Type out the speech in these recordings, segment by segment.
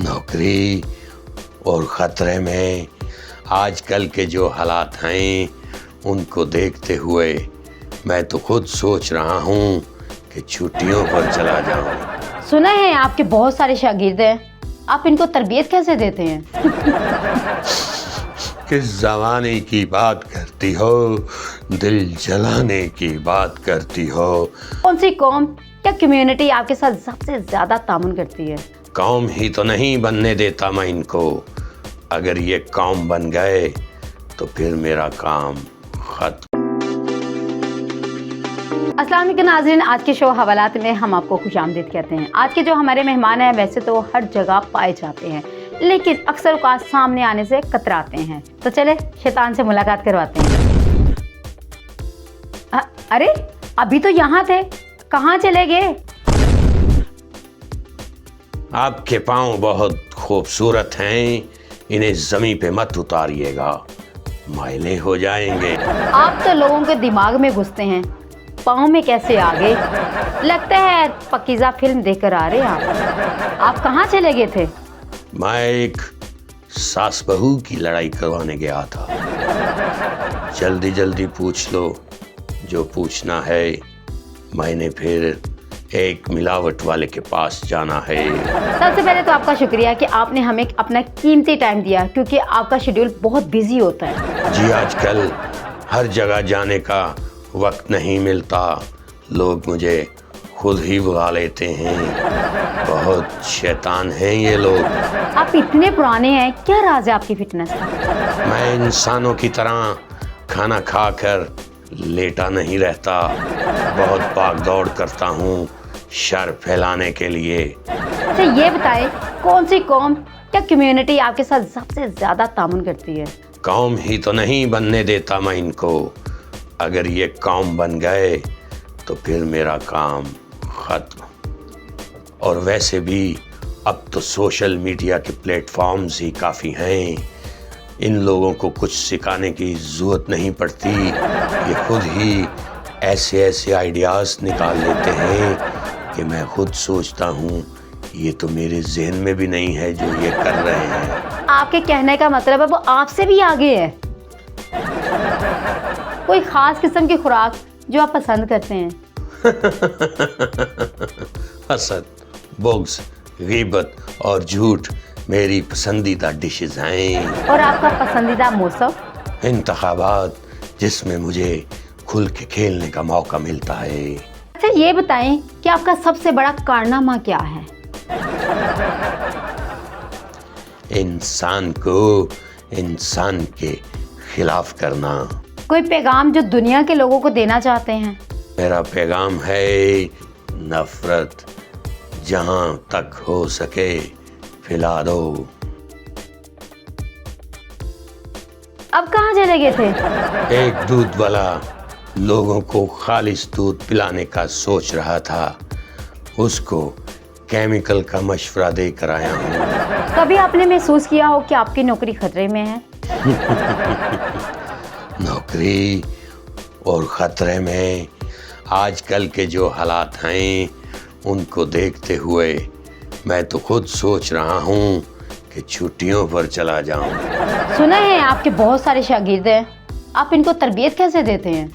नौकरी और खतरे में आजकल के जो हालात हैं उनको देखते हुए मैं तो खुद सोच रहा हूँ कि छुट्टियों पर चला जाऊँ। सुना है आपके बहुत सारे शागिर्द हैं, आप इनको तरबियत कैसे देते हैं? किस ज़माने की बात करती हो, दिल जलाने की बात करती हो। कौन सी कौम या कम्युनिटी आपके साथ सबसे ज्यादा तामुन करती है? कौम ही तो नहीं बनने देता मैं इनको। अगर ये कौम बन गए तो फिर मेरा काम खत्म। अस्सलाम वालेकुम नाज़रीन, आज के शो हवालात में हम आपको खुशामदीद कहते हैं। आज के जो हमारे मेहमान हैं वैसे तो हर जगह पाए जाते हैं, लेकिन अक्सर औक़ात सामने आने से कतराते हैं। तो चले शैतान से मुलाकात करवाते हैं। अरे अभी तो यहाँ थे, कहाँ चले गए? आपके पाँव बहुत खूबसूरत हैं, इन्हें ज़मीन पे मत उतारिएगा, मैले हो जाएंगे। आप तो लोगों के दिमाग में घुसते हैं, पाँव में कैसे आ गए? लगता है पकीज़ा फिल्म देखकर आ रहे हैं आप कहाँ चले गए थे? मैं एक सास बहू की लड़ाई करवाने गया था। जल्दी जल्दी पूछ लो जो पूछना है, मैंने फिर एक मिलावट वाले के पास जाना है। सबसे पहले तो आपका शुक्रिया कि आपने हमें अपना कीमती टाइम दिया, क्योंकि आपका शेड्यूल बहुत बिजी होता है। जी आजकल हर जगह जाने का वक्त नहीं मिलता, लोग मुझे खुद ही बुला लेते हैं। बहुत शैतान हैं ये लोग। आप इतने पुराने हैं, क्या राज है आपकी फिटनेस का? मैं इंसानों की तरह खाना खाकर लेटा नहीं रहता, बहुत भाग दौड़ करता हूँ शर फैलाने के लिए। अच्छा ये बताएं, कौन सी कौम या कम्युनिटी आपके साथ सबसे ज्यादा तामुन करती है? कौम ही तो नहीं बनने देता मैं इनको। अगर ये कौम बन गए तो फिर मेरा काम खत्म। और वैसे भी अब तो सोशल मीडिया के प्लेटफॉर्म्स ही काफ़ी हैं, इन लोगों को कुछ सिखाने की ज़रूरत नहीं पड़ती, ये खुद ही ऐसे ऐसे आइडियाज़ निकाल लेते हैं कि मैं खुद सोचता हूँ ये तो मेरे जहन में भी नहीं है जो ये कर रहे हैं। आपके कहने का मतलब है वो आपसे भी आगे है। कोई खास किस्म की खुराक जो आप पसंद करते हैं? हसद, बुग़्ज़, ग़ीबत और झूठ मेरी पसंदीदा डिशेस हैं। और आपका पसंदीदा मौसम? इंतखाबात, जिसमें मुझे खुल के खेलने का मौका मिलता है। अच्छा ये बताएं कि आपका सबसे बड़ा कारनामा क्या है? इंसान को इंसान के खिलाफ करना। कोई पैगाम जो दुनिया के लोगों को देना चाहते हैं? मेरा पैगाम है नफरत जहां तक हो सके फैला दो। अब कहाँ चले गए थे? एक दूध वाला लोगों को खालिस दूध पिलाने का सोच रहा था, उसको केमिकल का मशवरा देकर आया हूँ। कभी आपने महसूस किया हो कि आपकी नौकरी खतरे में है? नौकरी और खतरे में आजकल के जो हालात हैं उनको देखते हुए मैं तो खुद सोच रहा हूँ कि छुट्टियों पर चला जाऊँ। सुना है आपके बहुत सारे शागिर्द हैं, आप इनको तरबियत कैसे देते हैं?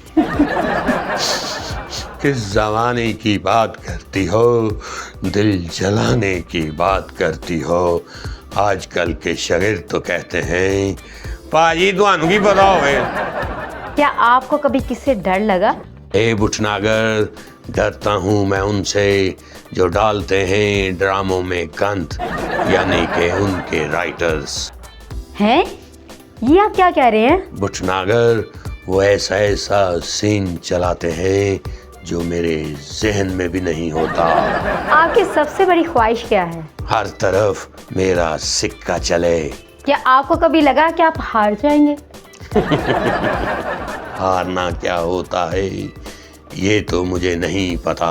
किस ज़माने की बात करती हो, दिल जलाने की बात करती हो। आजकल के शागिर्द तो कहते हैं पाजी तुहानू की पता होवे। क्या आपको कभी किससे डर लगा? ए बुटनागर, डरता हूँ मैं उनसे जो डालते हैं ड्रामों में गंद, यानी कि उनके राइटर्स। हैं? ये आप क्या कह रहे हैं? बुटनागर, वो ऐसा ऐसा सीन चलाते हैं जो मेरे जहन में भी नहीं होता। आपकी सबसे बड़ी ख्वाहिश क्या है? हर तरफ मेरा सिक्का चले। क्या आपको कभी लगा कि आप हार जाएंगे? हारना क्या होता है ये तो मुझे नहीं पता,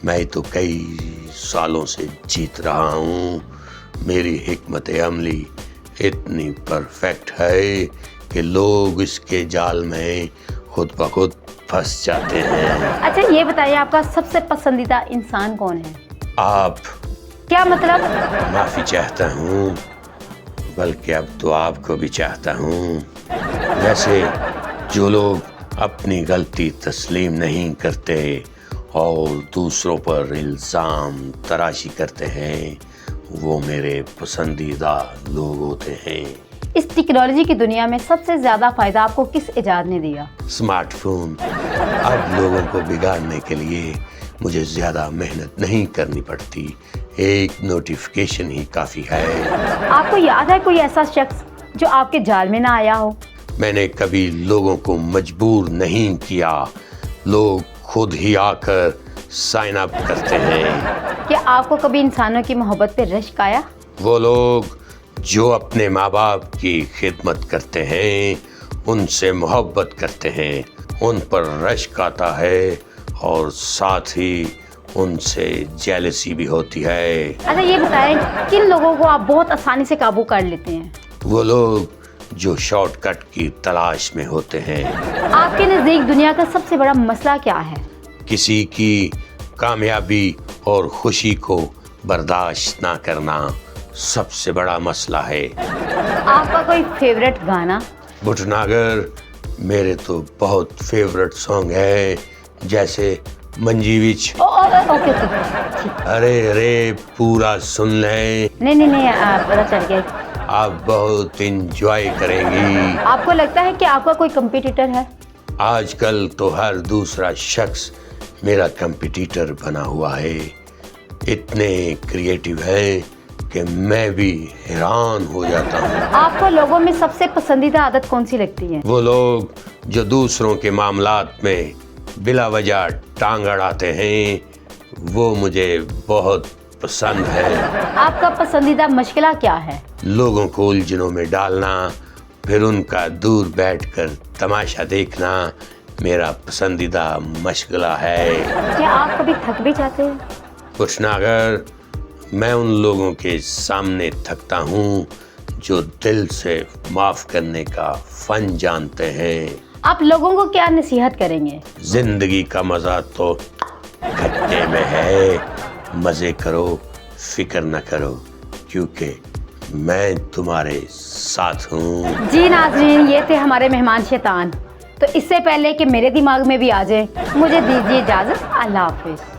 मैं तो कई सालों से जीत रहा हूँ। मेरी हिकमत अमली इतनी परफेक्ट है कि लोग इसके जाल में खुद ब खुद फंस जाते हैं। अच्छा ये बताइए, आपका सबसे पसंदीदा इंसान कौन है? आप क्या मतलब? माफी चाहता हूँ, बल्कि अब तो आपको भी चाहता हूँ। वैसे जो लोग अपनी गलती तस्लीम नहीं करते और दूसरों पर इल्ज़ाम तराशी करते हैं, वो मेरे पसंदीदा लोग होते हैं। इस टेक्नोलॉजी की दुनिया में सबसे ज्यादा फायदा आपको किस इजाद ने दिया? स्मार्टफोन। अब लोगों को बिगाड़ने के लिए मुझे ज़्यादा मेहनत नहीं करनी पड़ती, एक नोटिफिकेशन ही काफ़ी है। आपको याद है कोई ऐसा शख्स जो आपके जाल में ना आया हो? मैंने कभी लोगों को मजबूर नहीं किया, लोग खुद ही आकर साइन अप करते हैं। क्या आपको कभी इंसानों की मोहब्बत पे रश्क आया? वो लोग जो अपने माँ बाप की खिदमत करते हैं, उनसे मोहब्बत करते हैं, उन पर रश्क आता है और साथ ही उनसे जेलसी भी होती है। अच्छा ये बताएं, किन लोगों को आप बहुत आसानी से काबू कर लेते हैं? वो लोग जो शॉर्टकट की तलाश में होते हैं। आपके नज़दीक दुनिया का सबसे बड़ा मसला क्या है? किसी की कामयाबी और खुशी को बर्दाश्त ना करना सबसे बड़ा मसला है। आपका कोई फेवरेट गाना? भटनागर। मेरे तो बहुत फेवरेट सॉन्ग है, जैसे मंजीविच। ओके ठीक। अरे अरे पूरा सुन लें, नहीं पता चल गया। आप बहुत इंजॉय करेंगी। आपको लगता है कि आपका कोई कंपटीटर है? आजकल तो हर दूसरा शख्स मेरा कंपटीटर बना हुआ है। इतने क्रिएटिव हैं कि मैं भी हैरान हो जाता हूँ। आपको लोगों में सबसे पसंदीदा आदत कौन सी लगती है? वो लोग जो दूसरों के मामलात में बिला वजह टांग अड़ाते हैं, वो मुझे बहुत पसंद है। आपका पसंदीदा मशगला क्या है? लोगों को उलझनों में डालना, फिर उनका दूर बैठकर तमाशा देखना मेरा पसंदीदा मशगला है। क्या आप कभी थक भी जाते हैं? भटनागर। मैं उन लोगों के सामने थकता हूँ जो दिल से माफ करने का फन जानते हैं। आप लोगों को क्या नसीहत करेंगे? जिंदगी का मजा तो खट्टे में है, मजे करो, फिक्र न करो, क्योंकि मैं तुम्हारे साथ हूँ। जी नाज़रीन, ये थे हमारे मेहमान शैतान। तो इससे पहले कि मेरे दिमाग में भी आ जाए, मुझे दीजिए इजाज़त। अल्लाह हाफिज़।